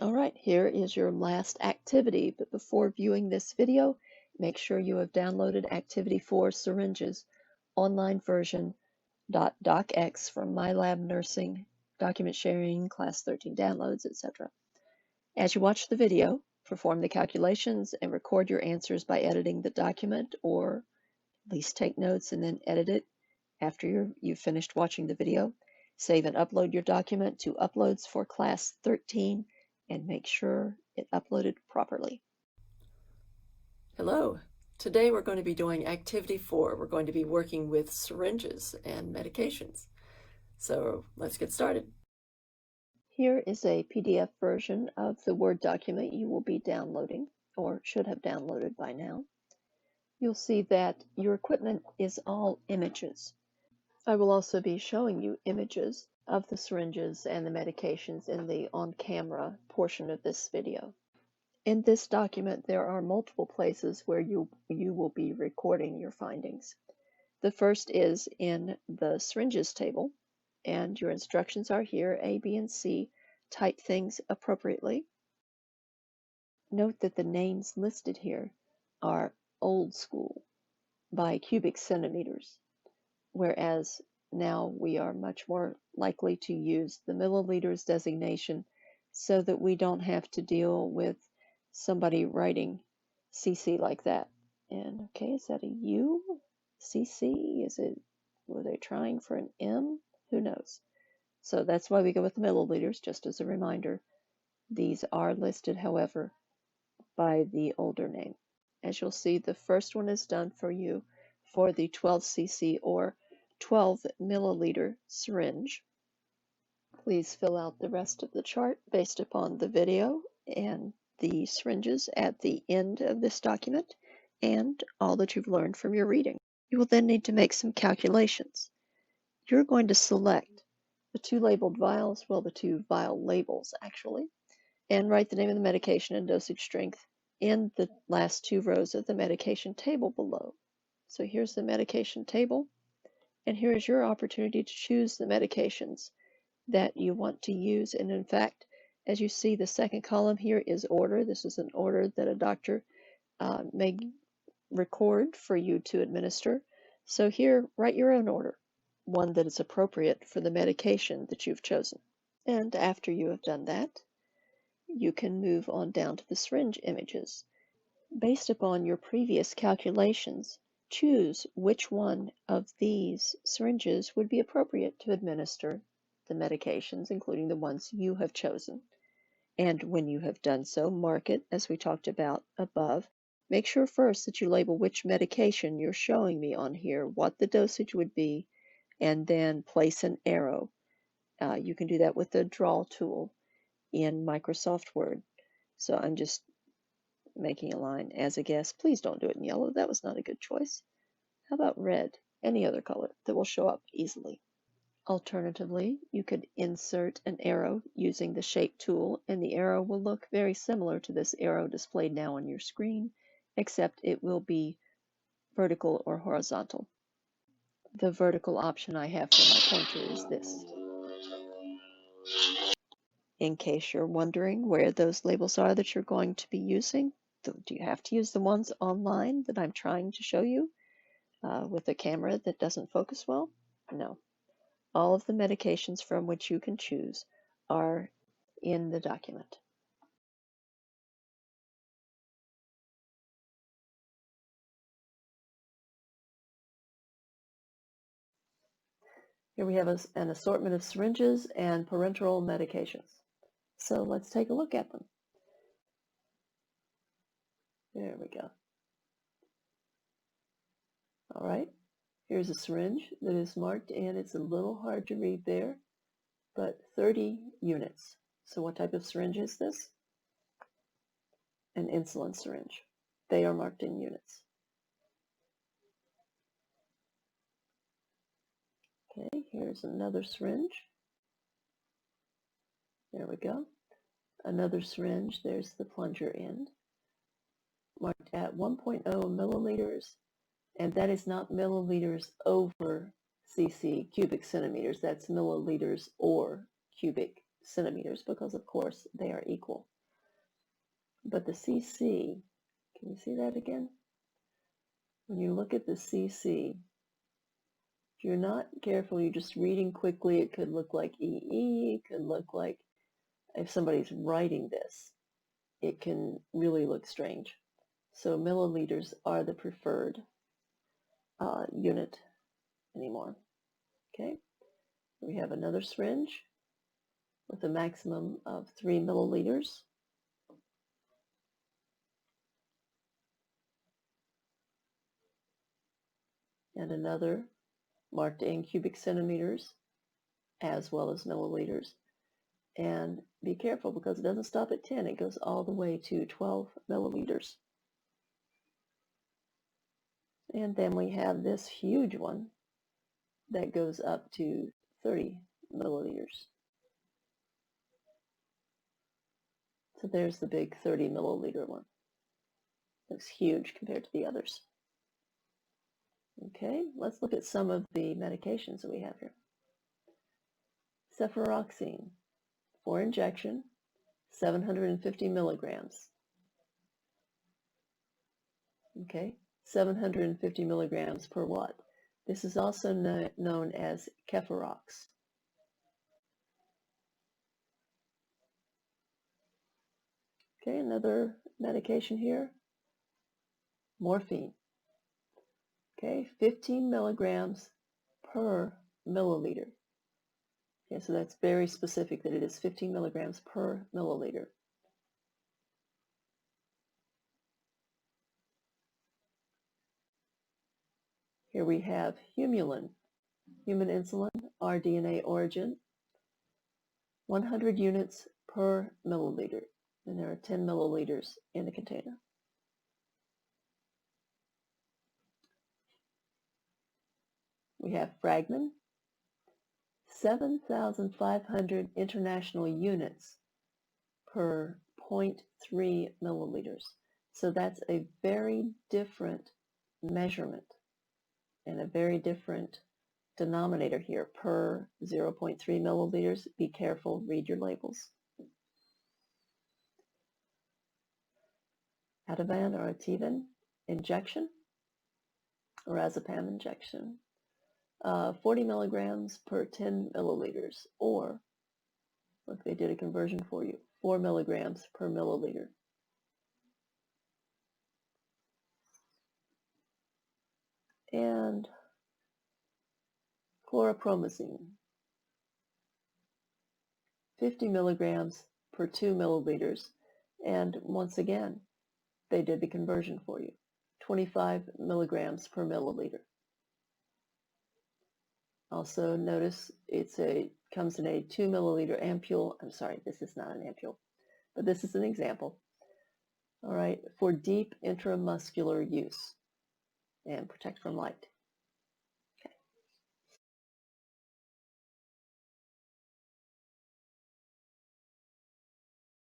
All right, here is your last activity, but before viewing this video, make sure you have downloaded Activity 4 Syringes online version .docx from My Lab Nursing, document sharing, class 13 downloads, etc. As you watch the video, perform the calculations and record your answers by editing the document, or at least take notes and then edit it after you've finished watching the video. Save and upload your document to Uploads for Class 13 and make sure it uploaded properly. Hello. Today we're going to be doing Activity 4. We're going to be working with syringes and medications. So let's get started. Here is a PDF version of the Word document you will be downloading, or should have downloaded by now. You'll see that your equipment is all images. I will also be showing you images of the syringes and the medications in the on-camera portion of this video. In this document, there are multiple places where you will be recording your findings. The first is in the syringes table, and your instructions are here, A, B, and C. Type things appropriately. Note that the names listed here are old school by cubic centimeters, whereas now we are much more likely to use the milliliters designation so that we don't have to deal with somebody writing CC like that. And okay, is that a U? CC? Were they trying for an M? Who knows? So that's why we go with the milliliters, just as a reminder. These are listed, however, by the older name. As you'll see, the first one is done for you for the 12 cc or 12 milliliter syringe. Please fill out the rest of the chart based upon the video and the syringes at the end of this document and all that you've learned from your reading. You will then need to make some calculations. You're going to select the two labeled vials, well, the two vial labels actually, and write the name of the medication and dosage strength in the last two rows of the medication table below. So here's the medication table, and here's your opportunity to choose the medications that you want to use. And in fact, as you see, the second column here is order. This is an order that a doctor may record for you to administer. So here, write your own order, one that is appropriate for the medication that you've chosen. And after you have done that, you can move on down to the syringe images. Based upon your previous calculations, choose which one of these syringes would be appropriate to administer the medications, including the ones you have chosen. And when you have done so, mark it as we talked about above. Make sure first that you label which medication you're showing me on here, what the dosage would be, and then place an arrow. You can do that with the draw tool in Microsoft Word. So I'm just making a line as a guess. Please don't do it in yellow. That was not a good choice. How about red? Any other color that will show up easily. Alternatively, you could insert an arrow using the shape tool, and the arrow will look very similar to this arrow displayed now on your screen, except it will be vertical or horizontal. The vertical option I have for my pointer is this. In case you're wondering where those labels are that you're going to be using, do you have to use the ones online that I'm trying to show you with a camera that doesn't focus well? No. All of the medications from which you can choose are in the document. Here we have an assortment of syringes and parenteral medications. So let's take a look at them. There we go. All right, here's a syringe that is marked, and it's a little hard to read there, but 30 units. So what type of syringe is this? An insulin syringe. They are marked in units. Okay, here's another syringe. There we go. Another syringe, there's the plunger end, marked at 1.0 milliliters, and that is not milliliters over cc, cubic centimeters, that's milliliters or cubic centimeters because, of course, they are equal. But the cc, can you see that again? When you look at the cc, if you're not careful, you're just reading quickly, it could look like EE, it could look like, if somebody's writing this, it can really look strange. So milliliters are the preferred unit anymore. Okay, we have another syringe with a maximum of 3 milliliters. And another marked in cubic centimeters as well as milliliters. And be careful because it doesn't stop at 10, it goes all the way to 12 milliliters. And then we have this huge one that goes up to 30 milliliters. So there's the big 30 milliliter one. Looks huge compared to the others. Okay, let's look at some of the medications that we have here. Cefuroxime for injection, 750 milligrams. Okay, 750 milligrams per watt. This is also known as Kefarox. Okay, another medication here, morphine. Okay, 15 milligrams per milliliter. Okay, so that's very specific that it is 15 milligrams per milliliter. Here we have Humulin, human insulin, rDNA origin, 100 units per milliliter, and there are 10 milliliters in the container. We have Fragmin, 7,500 international units per 0.3 milliliters. So that's a very different measurement and a very different denominator here per 0.3 milliliters. Be careful, read your labels. Ativan or Ativan injection, or Azepam injection, 40 milligrams per 10 milliliters, or, look, they did a conversion for you, 4 milligrams per milliliter. And chlorpromazine, 50 milligrams per 2 milliliters, and once again, they did the conversion for you, 25 milligrams per milliliter. Also notice comes in a 2 milliliter ampule. I'm sorry, this is not an ampule, but this is an example. All right, for deep intramuscular use and protect from light.